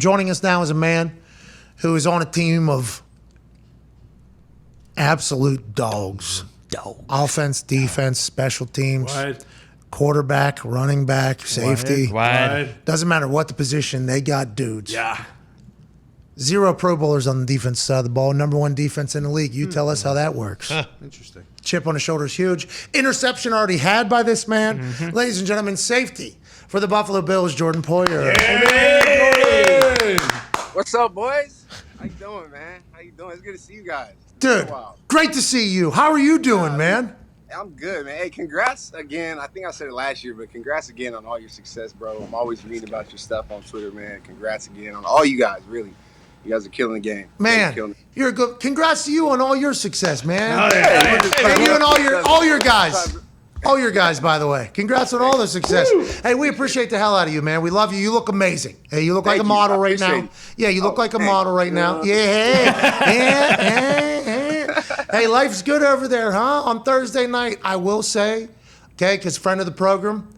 Joining us now is a man who is on a team of absolute dogs. Offense, defense, special teams, quarterback, running back, safety. Doesn't matter what the position, they got dudes. Yeah. 0 Pro Bowlers on the defense side of the ball, number 1 defense in the league. You tell us how that works. Interesting. Chip on the shoulder is huge. Interception already had by this man. Ladies and gentlemen, safety for the Buffalo Bills, Jordan Poyer. What's up, boys? How you doing, man? How you doing? It's good to see you guys. Dude, great to see you. How are you doing, man? I'm good, man. Hey, congrats again. I think I said it last year, but congrats again on all your success, bro. I'm always reading about your stuff on Twitter, man. Congrats again on all you guys, really. You guys are killing the game. Man, you're good. Congrats to you on all your success, man. Oh, yeah. Hey, you and all your guys. All your guys, by the way. Congrats on all the success. Hey, we appreciate the hell out of you, man. We love you. You look amazing. Hey, you look like a model right now. Yeah, you look like a model right now. Yeah. Hey, life's good over there, huh? On Thursday night, I will say, okay, because friend of the program,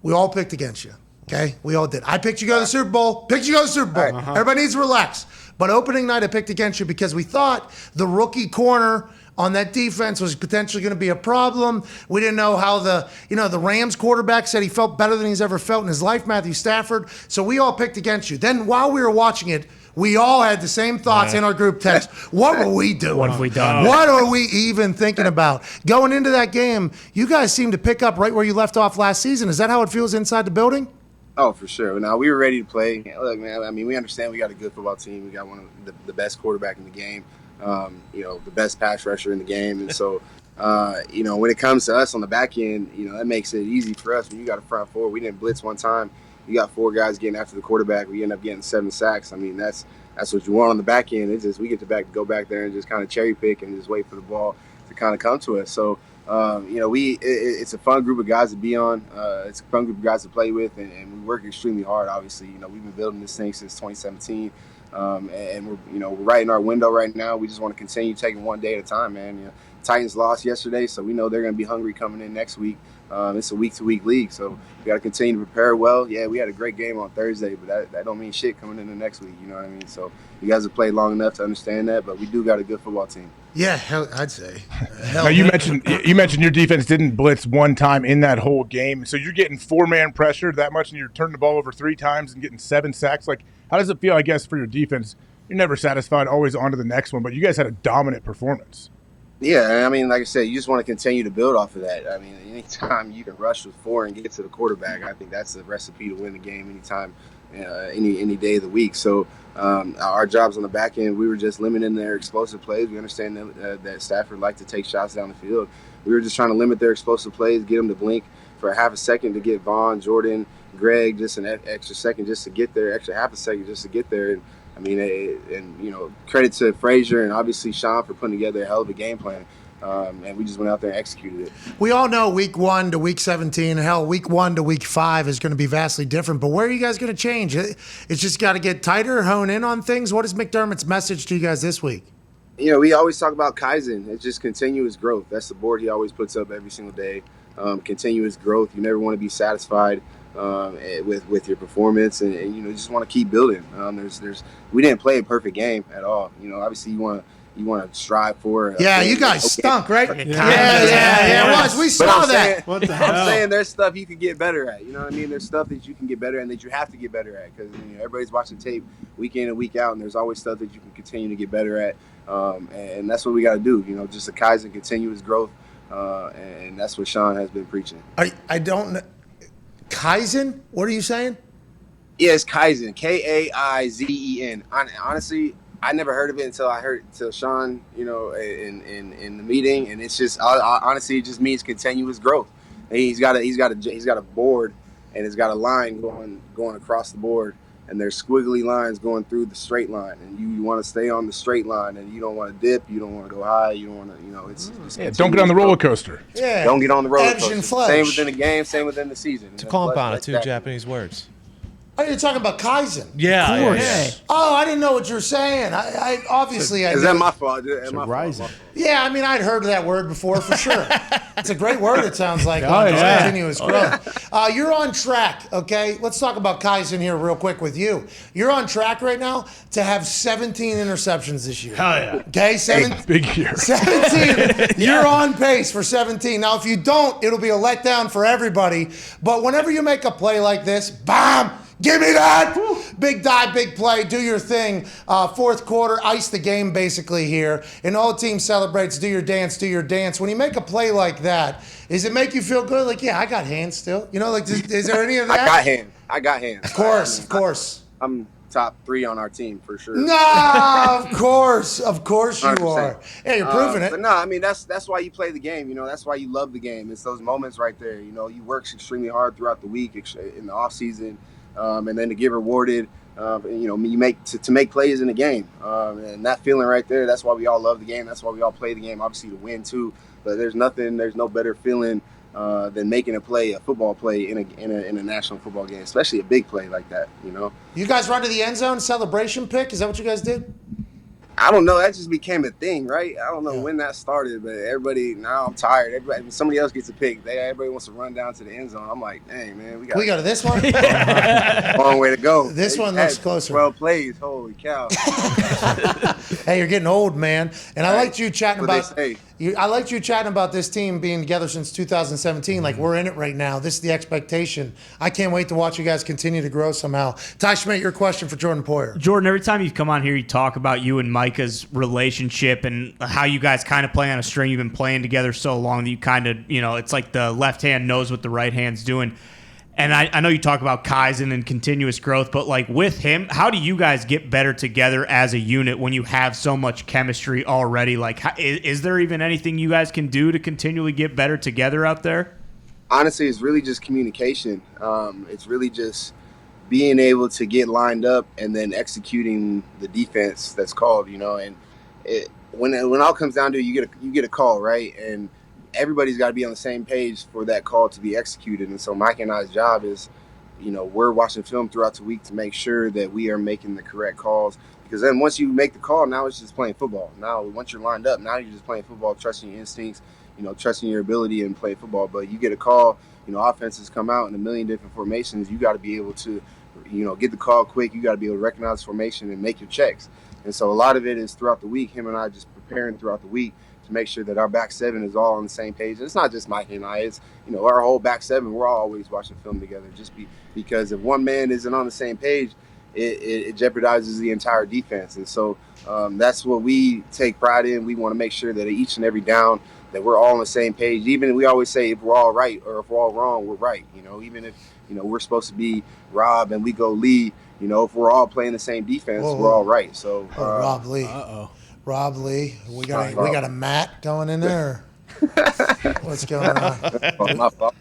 we all picked against you. Okay, we all did. I picked you to go to the Super Bowl. Picked you to go to the Super Bowl. Everybody needs to relax. But opening night, I picked against you because we thought the rookie corner on that defense was potentially going to be a problem. We didn't know how the Rams quarterback said he felt better than he's ever felt in his life, Matthew Stafford. So we all picked against you. Then while we were watching it, we all had the same thoughts in our group text. What were we doing? What have we done? What are we even thinking about? Going into that game, you guys seem to pick up right where you left off last season. Is that how it feels inside the building? Oh, for sure. Now, we were ready to play. Look, man, I mean, we understand we got a good football team. We got one of the best quarterback in the game, the best pass rusher in the game. And so, when it comes to us on the back end, that makes it easy for us. When you got a front four, we didn't blitz one time. You got 4 guys getting after the quarterback. We end up getting 7 sacks. I mean, that's what you want on the back end. It's just we get to go back there and just kind of cherry pick and just wait for the ball to kind of come to us. So, it's a fun group of guys to be on. It's a fun group of guys to play with, and we work extremely hard. Obviously, we've been building this thing since 2017, and we're right in our window right now. We just want to continue taking one day at a time, man. Titans lost yesterday, so we know they're going to be hungry coming in next week. It's a week-to-week league, so we got to continue to prepare well. Yeah, we had a great game on Thursday, but that don't mean shit coming into next week. You know what I mean? So you guys have played long enough to understand that, but we do got a good football team. Yeah, hell, I'd say. Now you mentioned your defense didn't blitz one time in that whole game, so you're getting 4-man pressure that much, and you're turning the ball over 3 times and getting 7 sacks. Like, how does it feel? I guess for your defense, you're never satisfied, always on to the next one, but you guys had a dominant performance. Yeah, I mean, like I said, you just want to continue to build off of that. I mean, anytime you can rush with 4 and get to the quarterback, I think that's the recipe to win the game anytime, any day of the week. So our jobs on the back end, we were just limiting their explosive plays. We understand that Stafford liked to take shots down the field. We were just trying to limit their explosive plays, get them to blink for a half a second to get Vaughn, Jordan, Greg, just an extra second just to get there, extra half a second just to get there. And I mean, credit to Frazier and obviously Sean for putting together a hell of a game plan. And we just went out there and executed it. We all know week 1 to week 17, hell, week 1 to week 5 is going to be vastly different. But where are you guys going to change? It's just got to get tighter, hone in on things. What is McDermott's message to you guys this week? We always talk about Kaizen. It's just continuous growth. That's the board he always puts up every single day. Continuous growth. You never want to be satisfied with your performance, and you just want to keep building. We didn't play a perfect game at all. Obviously you want to strive for. You guys stunk, right? Yeah, it was. We saw that. What the hell? I'm saying there's stuff you can get better at. You know what I mean? There's stuff that you can get better at and that you have to get better at because everybody's watching tape week in and week out, and there's always stuff that you can continue to get better at. And that's what we got to do. Just a Kaizen, continuous growth, and that's what Sean has been preaching. I don't know. Kaizen? What are you saying? Yeah, it's Kaizen. Kaizen. Honestly, I never heard of it until Sean, in the meeting, and it's just honestly, it just means continuous growth. And he's got a board, and it's got a line going across the board, and there's squiggly lines going through the straight line, and you want to stay on the straight line, and you don't want to dip, you don't want to go high, you don't want to, don't get on the roller coaster. Yeah, don't get on the roller Edge coaster. And flesh. Same within the game, same within the season. It's a compound of 2 Japanese words. Oh, you're talking about Kaizen. Yeah. Of course. Yeah. Oh, I didn't know what you were saying. I obviously I Is knew. that my fault? It's a rising. Yeah, I mean, I'd heard that word before for sure. It's a great word, it sounds like, Oh, on yeah. continuous growth. You're on track, okay? Let's talk about Kaizen here real quick with you. You're on track right now to have 17 interceptions this year. Hell yeah. Okay, Big year. 17. You're on pace for 17. Now, if you don't, it'll be a letdown for everybody. But whenever you make a play like this, bam, give me that. Big dive, big play, do your thing. Fourth quarter, ice the game basically here. And all the team celebrates, do your dance, do your dance. When you make a play like that, does it make you feel good? Like, yeah, I got hands still. You know, like, is there any of that? I got hands. Of course. I'm top 3 on our team for sure. No, of course you 100%. are. Yeah, you're proving it. But no, I mean that's why you play the game. You know, that's why you love the game. It's those moments right there. You know, you work extremely hard throughout the week in the off season, and then to get rewarded. You make to make plays in the game, and that feeling right there. That's why we all love the game. That's why we all play the game. Obviously to win too. But there's no better feeling than making a football play in a national football game, especially a big play like that. You know. You guys run to the end zone celebration pick? Is that what you guys did? I don't know. That just became a thing, right? I don't know when that started, but everybody, now I'm tired. Everybody, when somebody else gets a pick, everybody wants to run down to the end zone. I'm like, dang, man, we got to this one? long way to go. This one looks closer. 12 plays. Holy cow. Hey, you're getting old, man. And I liked you chatting What about they say. I liked you chatting about this team being together since 2017. Like, we're in it right now. This is the expectation. I can't wait to watch you guys continue to grow somehow. Ty Schmidt, your question for Jordan Poyer. Jordan, every time you've come on here, you talk about you and Micah's relationship and how you guys kind of play on a string. You've been playing together so long that you kind of, it's like the left hand knows what the right hand's doing. And I know you talk about Kaizen and continuous growth, but like with him, how do you guys get better together as a unit when you have so much chemistry already? Like, is there even anything you guys can do to continually get better together out there? Honestly, it's really just communication. It's really just being able to get lined up and then executing the defense that's called, and when it all comes down to it, you get a call, right? And everybody's got to be on the same page for that call to be executed. And so Mike and I's job is, we're watching film throughout the week to make sure that we are making the correct calls. Because then once you make the call, now it's just playing football. Now, once you're lined up, now you're just playing football, trusting your instincts, trusting your ability and play football. But you get a call, offenses come out in a million different formations. You got to be able to, get the call quick. You got to be able to recognize formation and make your checks. And so a lot of it is throughout the week, him and I just preparing throughout the week to make sure that our back seven is all on the same page. And it's not just Mike and I. It's, our whole back seven, we're all always watching film together because if one man isn't on the same page, it jeopardizes the entire defense. And so that's what we take pride in. We want to make sure that each and every down that we're all on the same page. Even we always say if we're all right or if we're all wrong, we're right. Even if, we're supposed to be Rob and we go Lee, if we're all playing the same defense, we're all right. So Rob Lee. Rob Lee. We got a Matt going in there. What's going on?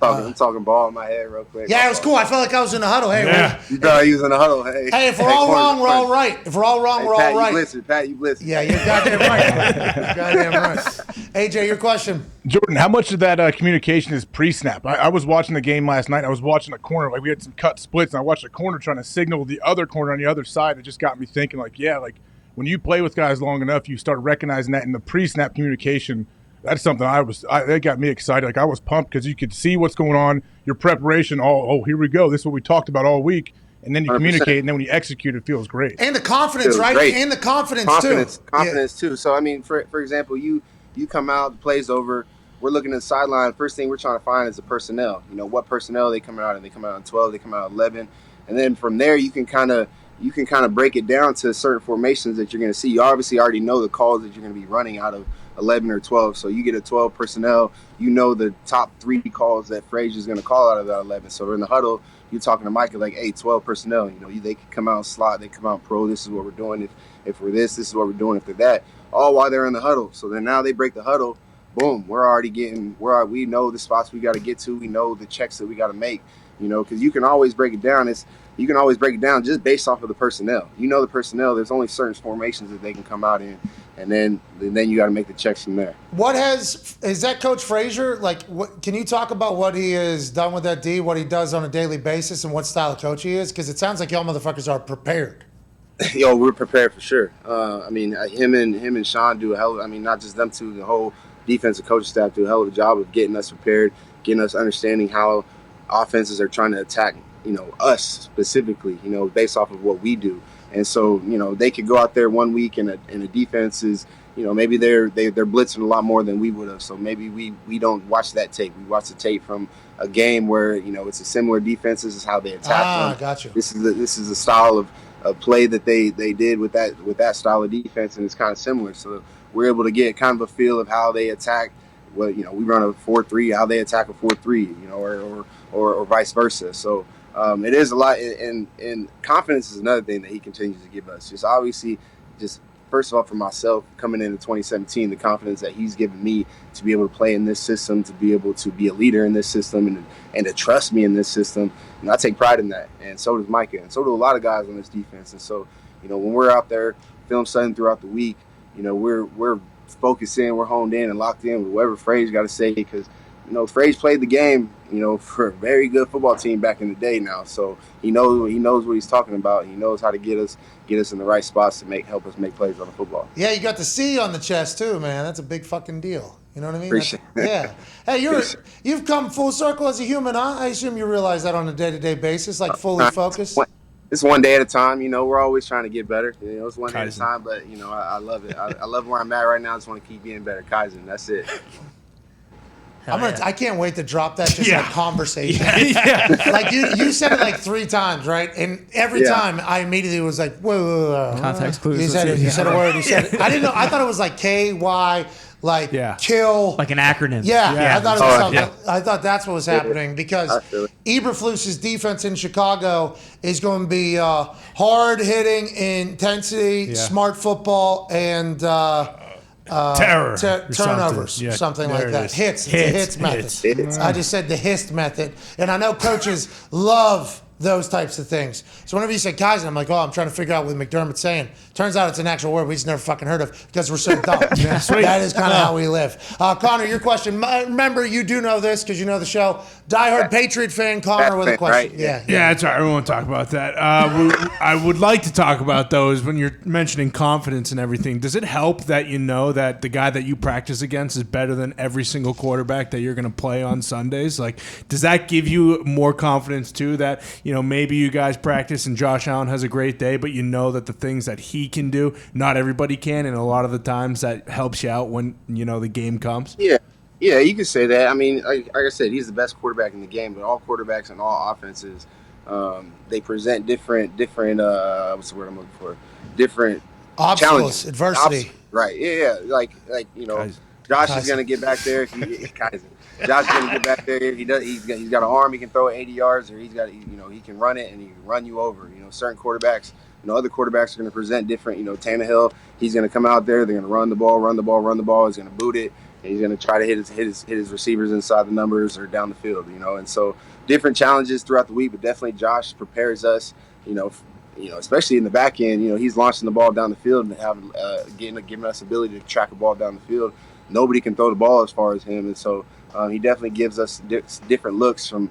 I'm talking ball in my head real quick. Yeah, it was cool. I felt like I was in the huddle. Hey, you thought he was in the huddle. Hey, if we're all wrong, we're all right. If we're all wrong, we're all right. Pat, you blistered. Yeah, you're goddamn right. You're goddamn right. AJ, your question. Jordan, how much of that communication is pre-snap? I was watching the game last night. I was watching a corner. Like, we had some cut splits, and I watched a corner trying to signal the other corner on the other side. It just got me thinking, when you play with guys long enough, you start recognizing that in the pre-snap communication. That's something that got me excited. Like, I was pumped because you could see what's going on, your preparation. Oh, here we go. This is what we talked about all week. And then you 100%. Communicate, and then when you execute, it feels great. And the confidence, right? Great. And the confidence too. So, I mean, for example, you come out, the play's over. We're looking at the sideline. First thing we're trying to find is the personnel. What personnel they coming out, and they come out in 12, they come out in 11. And then from there, you can kind of break it down to certain formations that you're going to see. You obviously already know the calls that you're going to be running out of 11 or 12. So you get a 12 personnel, the top 3 calls that Frazier's going to call out of that 11. So in the huddle, you're talking to Micah like, hey, 12 personnel. They can come out slot, they come out pro. This is what we're doing. If we're this is what we're doing. If they're that, all while they're in the huddle. So then now they break the huddle. Boom, we know the spots we got to get to. We know the checks that we got to make. Because you can always break it down. You can always break it down just based off of the personnel. The personnel, there's only certain formations that they can come out in. and then you got to make the checks from there. Is that Coach Frazier? Like, can you talk about what he has done with that D, what he does on a daily basis, and what style of coach he is? Because it sounds like y'all motherfuckers are prepared. Yo, we're prepared for sure. I mean, him and Sean do a hell of, I mean, not just them two, the whole defensive coaching staff do a hell of a job of getting us prepared, getting us understanding how offenses are trying to attack, us specifically, based off of what we do. And so, they could go out there one week and a defense is, maybe they're blitzing a lot more than we would have. So maybe we don't watch that tape. We watch the tape from a game where, it's a similar defense. This is how they attack them. Gotcha. This is the style of play that they did with that style of defense, and it's kind of similar. So we're able to get kind of a feel of how they attack. Well, we run a 4-3, how they attack a 4-3, or vice versa. So it is a lot, and confidence is another thing that he continues to give us. Just obviously, first of all, for myself, coming into 2017, the confidence that he's given me to be able to play in this system, to be able to be a leader in this system, and to trust me in this system. And I take pride in that. And so does Micah, and so do a lot of guys on this defense. And so, when we're out there film studying throughout the week, we're focused in, we're honed in and locked in with whatever Frazier got to say, because Frazier played the game, for a very good football team back in the day now. So he knows what he's talking about. He knows how to get us in the right spots to help us make plays on the football. Yeah, you got the C on the chest too, man. That's a big fucking deal. You know what I mean? Appreciate it. Yeah. Hey, you've come full circle as a human, huh? I assume you realize that on a day-to-day basis, like fully focused. It's one day at a time. We're always trying to get better. It's one day at a time, but I love it. I love where I'm at right now. I just want to keep getting better. Kaizen, that's it. I can't wait to drop that like conversation. Yeah. Like you said it like 3 times, right? And every time I immediately was like, whoa. Context clues. You said a word. You said it. I didn't know. I thought it was like KY, kill. Like an acronym. Yeah. I thought it was something. Yeah. I thought that's what was happening because Eberflus's defense in Chicago is going to be hard-hitting, intensity, smart football, and terror, turnovers, something like that. Hits. It's a hits method. I just said the hist method, and I know coaches love those types of things. So whenever you say Kaizen, I'm like, I'm trying to figure out what McDermott's saying. Turns out it's an actual word we just never fucking heard of because we're so dumb. That is kind of how we live. Connor, your question. Remember, you do know this because you know the show. Diehard Patriot fan, Connor, with a question. Right? Yeah, that's right. We won't talk about that. I would like to talk about those when you're mentioning confidence and everything. Does it help that you know that the guy that you practice against is better than every single quarterback that you're going to play on Sundays? Like, does that give you more confidence too that, maybe you guys practice and Josh Allen has a great day, but that the things that he can do, not everybody can, and a lot of the times that helps you out when, the game comes? Yeah, you could say that. I mean, like I said, he's the best quarterback in the game, but all quarterbacks and all offenses, they present different what's the word I'm looking for? Different obstacles, challenges. adversity. Right. Yeah. Like Josh is going to get back there. Kaizen. Josh is going to get back there. He's got an arm. He can throw it 80 yards, or he can run it and he can run you over. Certain quarterbacks, other quarterbacks are going to present different. Tannehill, he's going to come out there. They're going to run the ball. He's going to boot it. And he's going to try to hit his receivers inside the numbers or down the field. And so different challenges throughout the week, but definitely Josh prepares us. Especially in the back end. He's launching the ball down the field and giving us the ability to track a ball down the field. Nobody can throw the ball as far as him, and so he definitely gives us different looks from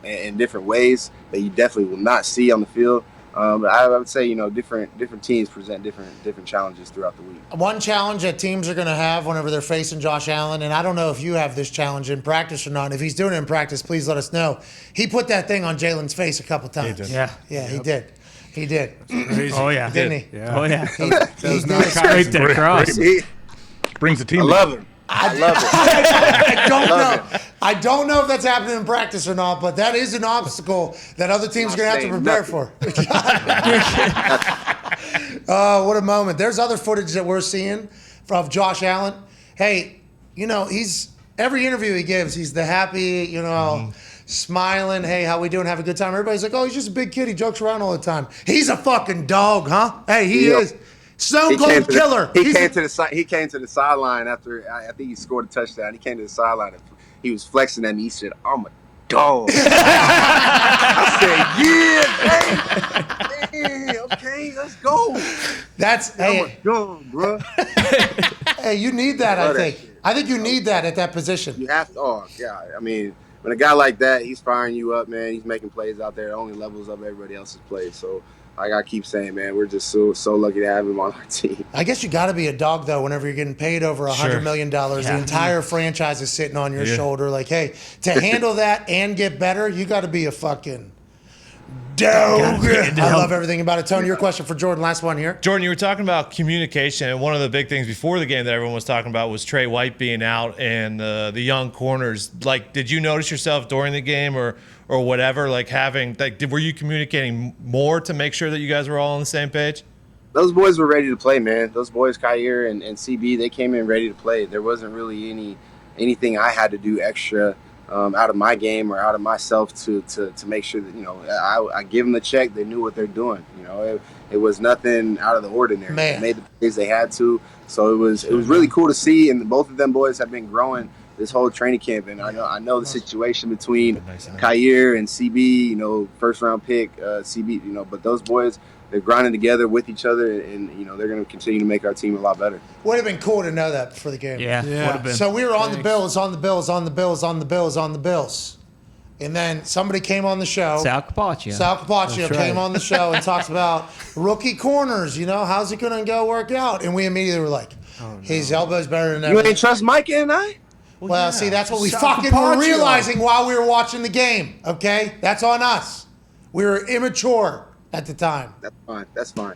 in different ways that you definitely will not see on the field. But I would say, different teams present different challenges throughout the week. One challenge that teams are going to have whenever they're facing Josh Allen, and I don't know if you have this challenge in practice or not. If he's doing it in practice, please let us know. He put that thing on Jalen's face a couple times. He did. Yeah, he did. He did. Oh, yeah. Didn't he? Yeah. Oh, yeah. He did. Scraped it across. Brings the team. I love him. I love it. I don't know. I don't know if that's happening in practice or not, but that is an obstacle that other teams are going to have to prepare for. What a moment. There's other footage that we're seeing of Josh Allen. Hey, he's every interview he gives, he's the happy, smiling. Hey, how we doing? Have a good time. Everybody's like, he's just a big kid. He jokes around all the time. He's a fucking dog, huh? Hey, he is. Stone Cold Killer. He came to the sideline after I think he scored a touchdown. He came to the sideline and he was flexing at me. He said, "I'm a dog." I said, "Yeah, okay." man. Let's go. That's hey, Go, bro. hey, you need that. I think. I think you need that at that position. You have to. Oh, God. I mean, when a guy like that, he's firing you up, man. He's making plays out there. It only levels up everybody else's plays. So, like I keep saying, man, we're just so lucky to have him on our team. I guess you got to be a dog though. Whenever you're getting paid over $100 million, the entire franchise is sitting on your shoulder. Like, hey, to handle that and get better, you got to be a fucking dog. I love everything about it. Tony, your question for Jordan. Last one here. Jordan, you were talking about communication, and one of the big things before the game that everyone was talking about was Trey White being out and the young corners. Like, did you notice yourself during the game or whatever, like were you communicating more to make sure that you guys were all on the same page? Those boys were ready to play, man. Those boys, Kaizen and CB, they came in ready to play. There wasn't really anything I had to do extra out of my game or out of myself to make sure that, I give them the check. They knew what they're doing. It was nothing out of the ordinary. Man. They made the plays they had to. So it was really cool to see. And both of them boys have been growing this whole training camp. And I know the situation between Kaizen and CB, first round pick, CB, but those boys, they're grinding together with each other, and they're going to continue to make our team a lot better. Would have been cool to know that before the game. Yeah. Would have been. So we were on the Bills, on the Bills, and then somebody came on the show. Sal Capaccio came on the show and talked about rookie corners. How's it going to go work out? And we immediately were like, his elbow's better than ever. You ain't trust Mike and I? Well, see, that's what we fucking were realizing while we were watching the game. Okay, that's on us. We were immature at the time. That's fine.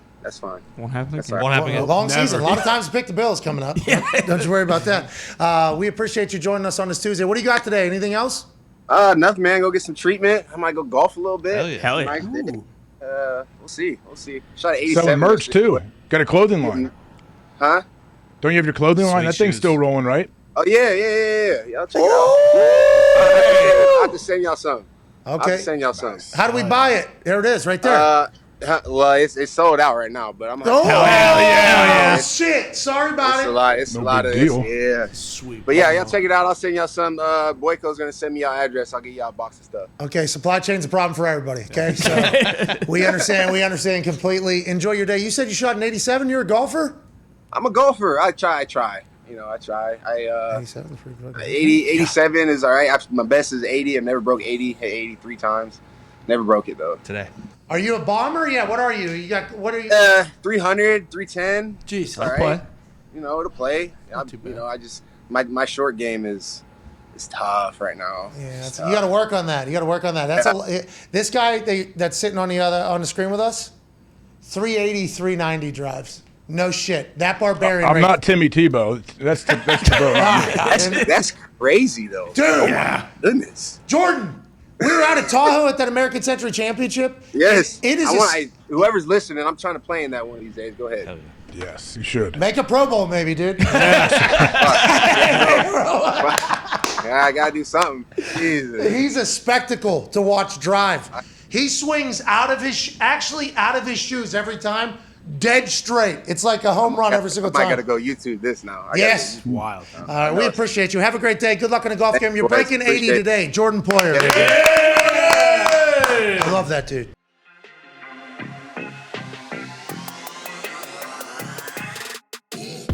Won't happen That's again. all right. A long season. A lot of times pick the Bills coming up. Don't you worry about that. We appreciate you joining us on this Tuesday. What do you got today? Anything else? Nothing, man. Go get some treatment. I might go golf a little bit. Hell yeah. We'll see. Shot at 87. Selling merch too. Got a clothing line. Huh? Don't you have your clothing line? That thing's shoes. still rolling, right? Oh, yeah. Y'all check it out. I'll have to send y'all some. Okay. Nice. How do we buy it? There it is, right there. Well, it's sold out right now, but I'm Oh, Hell yeah. shit. Sorry about It's it. a lot big of deal. yeah. Sweet. But yeah, y'all check it out. I'll send y'all some. Boyko's gonna send me y'all address. I'll get y'all a box of stuff. Okay, supply chain's a problem for everybody. Okay, so we understand completely. Enjoy your day. You said you shot an 87. You're a golfer. I'm a golfer. I try. I try. 87 is pretty good. 87 is all right. My best is 80. I've never broke 80. Hit 83 times. Never broke it though. Today. Are you a bomber? Yeah. What are you? What are you? 300, 310. Jeez. All right. It'll play. too bad. I just my short game is tough right now. Yeah, It's you tough. got to work on that. That's this guy that's sitting on the screen with us. 380, 390 drives. No shit. That barbarian. I'm rate- not Timmy Tebow. That's Tebow. That's crazy though. Dude. Oh my goodness. Jordan. We were out at Tahoe at that American Century Championship. Yes. It is. Whoever's listening, I'm trying to play in that one of these days. Go ahead. Yes, you should. Make a Pro Bowl, maybe, dude. Yeah, I gotta do something. Jesus. He's a spectacle to watch drive. He swings out of his shoes every time, dead straight. It's like a home run every single I time. gotta go YouTube this now. Yes. Wild. We appreciate you. Have a great day. Good luck in the golf game. You're boys. breaking 80 Appreciate it. today. Jordan Poyer. I love that dude.